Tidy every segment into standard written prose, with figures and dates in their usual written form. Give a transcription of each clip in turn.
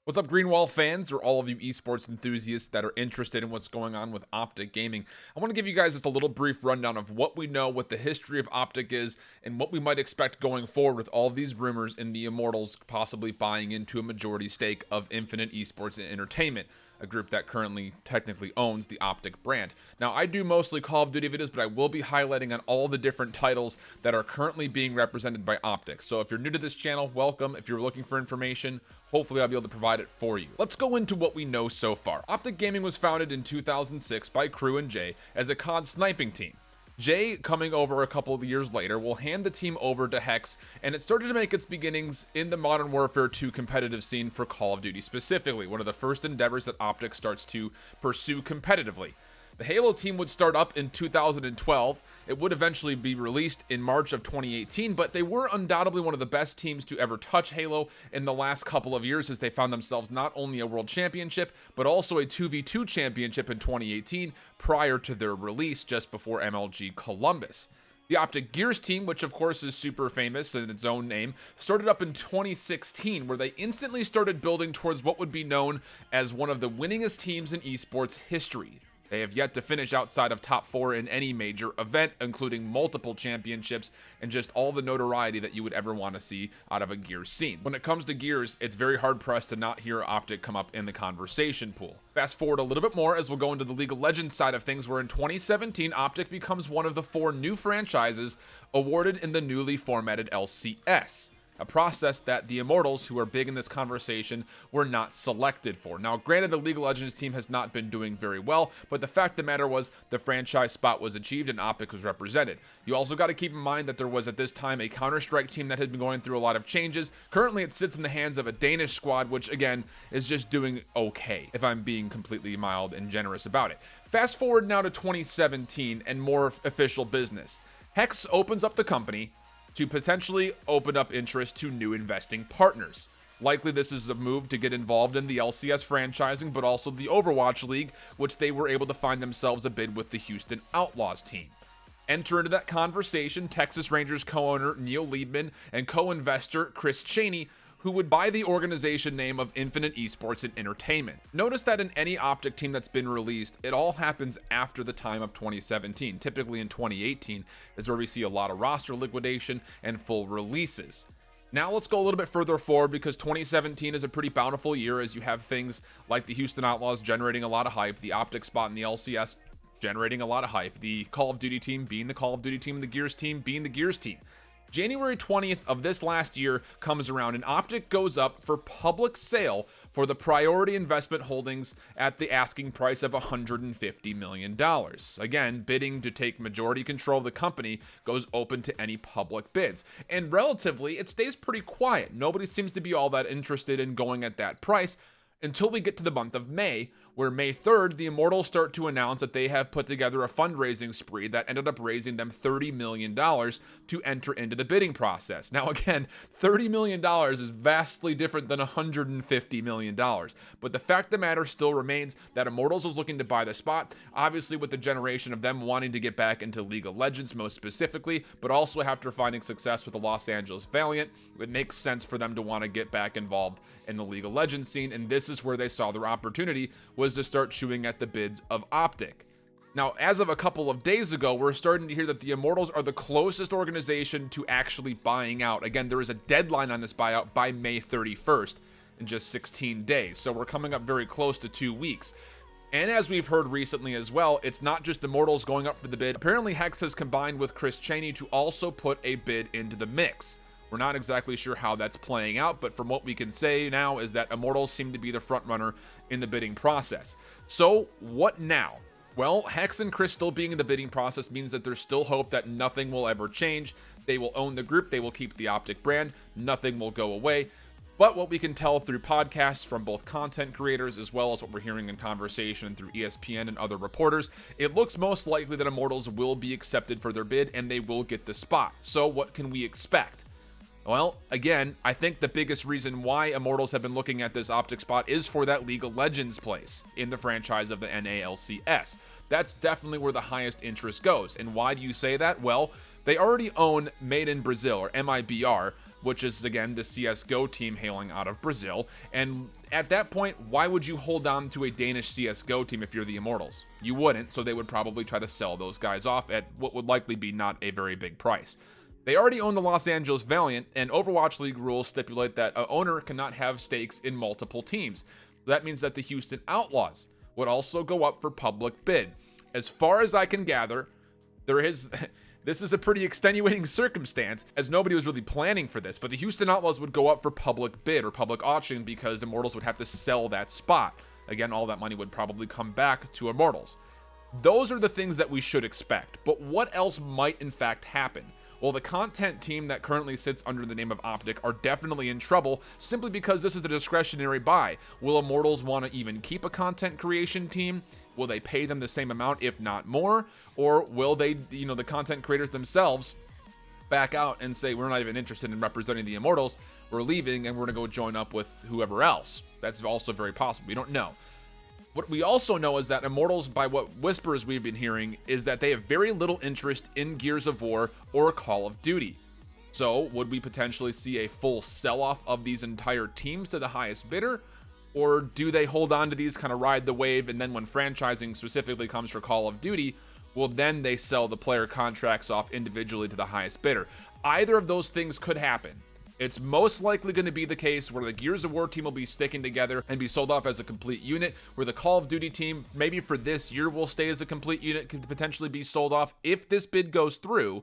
What's up, Greenwall fans, or all of you esports enthusiasts that are interested in what's going on with OpTic Gaming? I want to give you guys just a little brief rundown of what we know, what the history of OpTic is, and what we might expect going forward with all of these rumors in the Immortals possibly buying into a majority stake of Infinite Esports and Entertainment, a group that currently technically owns the OpTic brand. Now, I do mostly Call of Duty videos, but I will be highlighting on all the different titles that are currently being represented by OpTic. So if you're new to this channel, welcome. If you're looking for information, hopefully I'll be able to provide it for you. Let's go into what we know so far. OpTic Gaming was founded in 2006 by Crew and Jay as a COD sniping team. Jay, coming over a couple of years later, will hand the team over to Hex, and it started to make its beginnings in the Modern Warfare 2 competitive scene for Call of Duty specifically, one of the first endeavors that OpTic starts to pursue competitively. The Halo team would start up in 2012. It would eventually be released in March of 2018, but they were undoubtedly one of the best teams to ever touch Halo in the last couple of years, as they found themselves not only a world championship, but also a 2v2 championship in 2018 prior to their release just before MLG Columbus. The OpTic Gears team, which of course is super famous in its own name, started up in 2016, where they instantly started building towards what would be known as one of the winningest teams in esports history. They have yet to finish outside of top 4 in any major event, including multiple championships and just all the notoriety that you would ever want to see out of a Gears scene. When it comes to Gears, it's very hard pressed to not hear OpTic come up in the conversation pool. Fast forward a little bit more as we'll go into the League of Legends side of things, where in 2017, OpTic becomes one of the 4 new franchises awarded in the newly formatted LCS. A process that the Immortals, who are big in this conversation, were not selected for. Now, granted, the League of Legends team has not been doing very well, but the fact of the matter was the franchise spot was achieved and OpTic was represented. You also got to keep in mind that there was at this time a Counter-Strike team that had been going through a lot of changes. Currently, it sits in the hands of a Danish squad, which again is just doing okay, if I'm being completely mild and generous about it. Fast forward now to 2017 and more official business. Hex opens up the company to potentially open up interest to new investing partners. Likely this is a move to get involved in the LCS franchising, but also the Overwatch League, which they were able to find themselves a bid with the Houston Outlaws team. Enter into that conversation Texas Rangers co-owner Neil Liebman and co-investor Chris Chaney, who would buy the organization name of Infinite Esports and Entertainment. Notice that in any OpTic team that's been released, it all happens after the time of 2017. Typically in 2018 is where we see a lot of roster liquidation and full releases. Now let's go a little bit further forward, because 2017 is a pretty bountiful year, as you have things like the Houston Outlaws generating a lot of hype, the OpTic spot in the LCS generating a lot of hype, the Call of Duty team being the Call of Duty team, and the Gears team being the Gears team. January 20th of this last year comes around, and OpTic goes up for public sale for the priority investment holdings at the asking price of $150 million. Again, bidding to take majority control of the company goes open to any public bids. And relatively, it stays pretty quiet. Nobody seems to be all that interested in going at that price until we get to the month of May, where May 3rd, the Immortals start to announce that they have put together a fundraising spree that ended up raising them $30 million to enter into the bidding process. Now again, $30 million is vastly different than $150 million, but the fact of the matter still remains that Immortals was looking to buy the spot, obviously with the generation of them wanting to get back into League of Legends most specifically, but also after finding success with the Los Angeles Valiant, it makes sense for them to want to get back involved in the League of Legends scene, and this is where they saw their opportunity, was to start chewing at the bids of OpTic. Now, as of a couple of days ago, we're starting to hear that the Immortals are the closest organization to actually buying out. Again, there is a deadline on this buyout by May 31st in just 16 days, so we're coming up very close to 2 weeks. And as we've heard recently as well, it's not just Immortals going up for the bid. Apparently, Hex has combined with Chris Chaney to also put a bid into the mix. We're not exactly sure how that's playing out, but from what we can say now is that Immortals seem to be the front runner in the bidding process. So what now? Well, Hex and Chris still being in the bidding process means that there's still hope that nothing will ever change. They will own the group, they will keep the OpTic brand, nothing will go away. But what we can tell through podcasts from both content creators as well as what we're hearing in conversation through ESPN and other reporters, it looks most likely that Immortals will be accepted for their bid and they will get the spot. So what can we expect? Well, again, I think the biggest reason why Immortals have been looking at this OpTic spot is for that League of Legends place in the franchise of the NALCS. That's definitely where the highest interest goes. And why do you say that? Well, they already own Made in Brazil, or MIBR, which is, again, the CSGO team hailing out of Brazil. And at that point, why would you hold on to a Danish CSGO team if you're the Immortals? You wouldn't, so they would probably try to sell those guys off at what would likely be not a very big price. They already own the Los Angeles Valiant, and Overwatch League rules stipulate that an owner cannot have stakes in multiple teams. That means that the Houston Outlaws would also go up for public bid. As far as I can gather, this is a pretty extenuating circumstance, as nobody was really planning for this, but the Houston Outlaws would go up for public bid or public auction because Immortals would have to sell that spot. Again, all that money would probably come back to Immortals. Those are the things that we should expect, but what else might in fact happen? Well, the content team that currently sits under the name of OpTic are definitely in trouble simply because this is a discretionary buy. Will Immortals want to even keep a content creation team? Will they pay them the same amount, if not more? Or will they, the content creators themselves back out and say, we're not even interested in representing the Immortals, we're leaving and we're going to go join up with whoever else? That's also very possible. We don't know. What we also know is that Immortals, by what whispers we've been hearing, is that they have very little interest in Gears of War or Call of Duty. So would we potentially see a full sell-off of these entire teams to the highest bidder? Or do they hold on to these, kind of ride the wave, and then when franchising specifically comes for Call of Duty, well, then they sell the player contracts off individually to the highest bidder? Either of those things could happen. It's most likely going to be the case where the Gears of War team will be sticking together and be sold off as a complete unit, where the Call of Duty team, maybe for this year, will stay as a complete unit, could potentially be sold off if this bid goes through.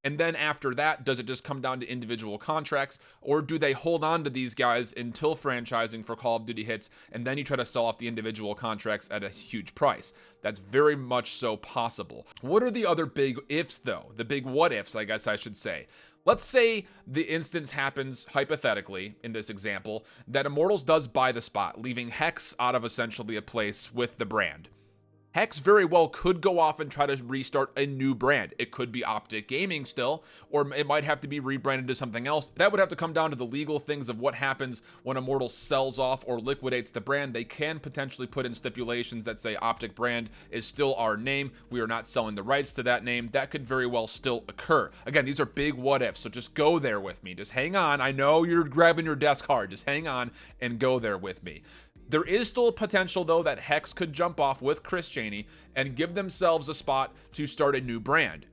And then after that, does it just come down to individual contracts, or do they hold on to these guys until franchising for Call of Duty hits, and then you try to sell off the individual contracts at a huge price? That's very much so possible. What are the other big ifs, though? The big what ifs, I guess I should say. Let's say the instance happens, hypothetically, in this example, that Immortals does buy the spot, leaving Hex out of essentially a place with the brand. Hex very well could go off and try to restart a new brand. It could be OpTic Gaming still, or it might have to be rebranded to something else. That would have to come down to the legal things of what happens when Immortals sells off or liquidates the brand. They can potentially put in stipulations that say OpTic brand is still our name. We are not selling the rights to that name. That could very well still occur. Again, these are big what ifs, so just go there with me. Just hang on. I know you're grabbing your desk hard. Just hang on and go there with me. There is still a potential, though, that Hex could jump off with Chris Chaney and give themselves a spot to start a new brand.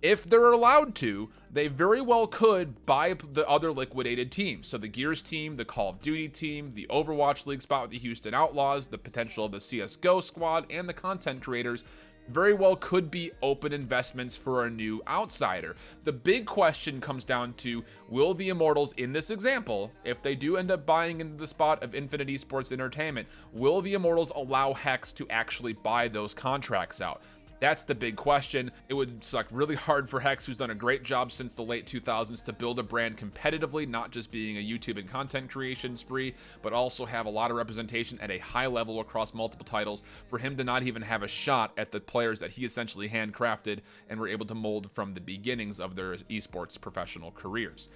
If they're allowed to, they very well could buy the other liquidated teams. So the Gears team, the Call of Duty team, the Overwatch League spot with the Houston Outlaws, the potential of the CSGO squad, and the content creators very well could be open investments for a new outsider. The big question comes down to, will the Immortals, in this example, if they do end up buying into the spot of Infinite Esports Entertainment, will the Immortals allow Hex to actually buy those contracts out? That's the big question. It would suck really hard for Hex, who's done a great job since the late 2000s to build a brand competitively, not just being a YouTube and content creation spree, but also have a lot of representation at a high level across multiple titles. For him to not even have a shot at the players that he essentially handcrafted and were able to mold from the beginnings of their esports professional careers.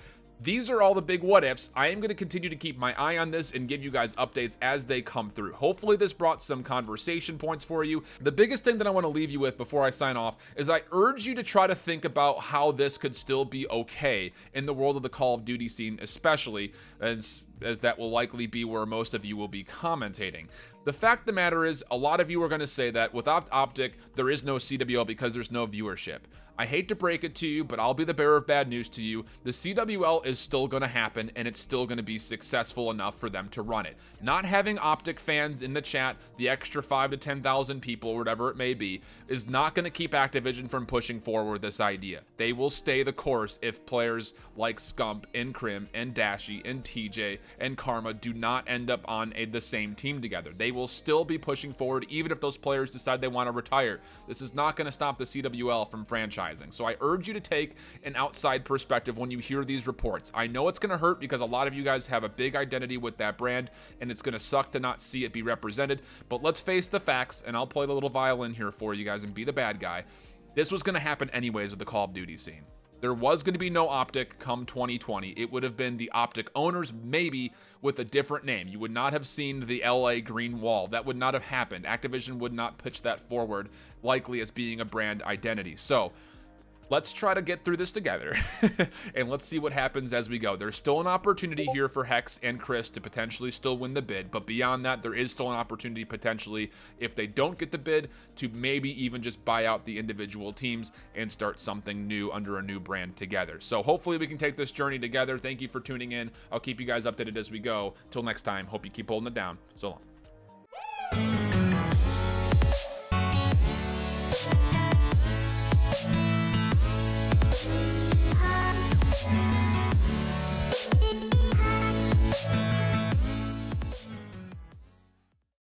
These are all the big what ifs. I am going to continue to keep my eye on this and give you guys updates as they come through. Hopefully this brought some conversation points for you. The biggest thing that I want to leave you with before I sign off is I urge you to try to think about how this could still be okay in the world of the Call of Duty scene, especially as that will likely be where most of you will be commentating. The fact of the matter is, a lot of you are going to say that without OpTic, there is no CWL because there's no viewership. I hate to break it to you, but I'll be the bearer of bad news to you. The CWL is still going to happen, and it's still going to be successful enough for them to run it. Not having OpTic fans in the chat, the extra 5,000 to 10,000 people, whatever it may be, is not going to keep Activision from pushing forward this idea. They will stay the course if players like Scump and Crim and Dashy and TJ and Karma do not end up on the same team together. They will still be pushing forward even if those players decide they want to retire. This is not going to stop the CWL from franchising. So I urge you to take an outside perspective when you hear these reports. I know it's going to hurt because a lot of you guys have a big identity with that brand, and it's going to suck to not see it be represented, but let's face the facts, and I'll play the little violin here for you guys and be the bad guy. This was going to happen anyways with the Call of Duty scene. There was going to be no OpTic come 2020. It would have been the OpTic owners, maybe with a different name. You would not have seen the LA Green Wall. That would not have happened. Activision would not pitch that forward, likely as being a brand identity. So let's try to get through this together and let's see what happens as we go. There's still an opportunity here for Hex and Chris to potentially still win the bid, but beyond that, there is still an opportunity potentially, if they don't get the bid, to maybe even just buy out the individual teams and start something new under a new brand together. So hopefully we can take this journey together. Thank you for tuning in. I'll keep you guys updated as we go. Till next time, hope you keep holding it down. So long.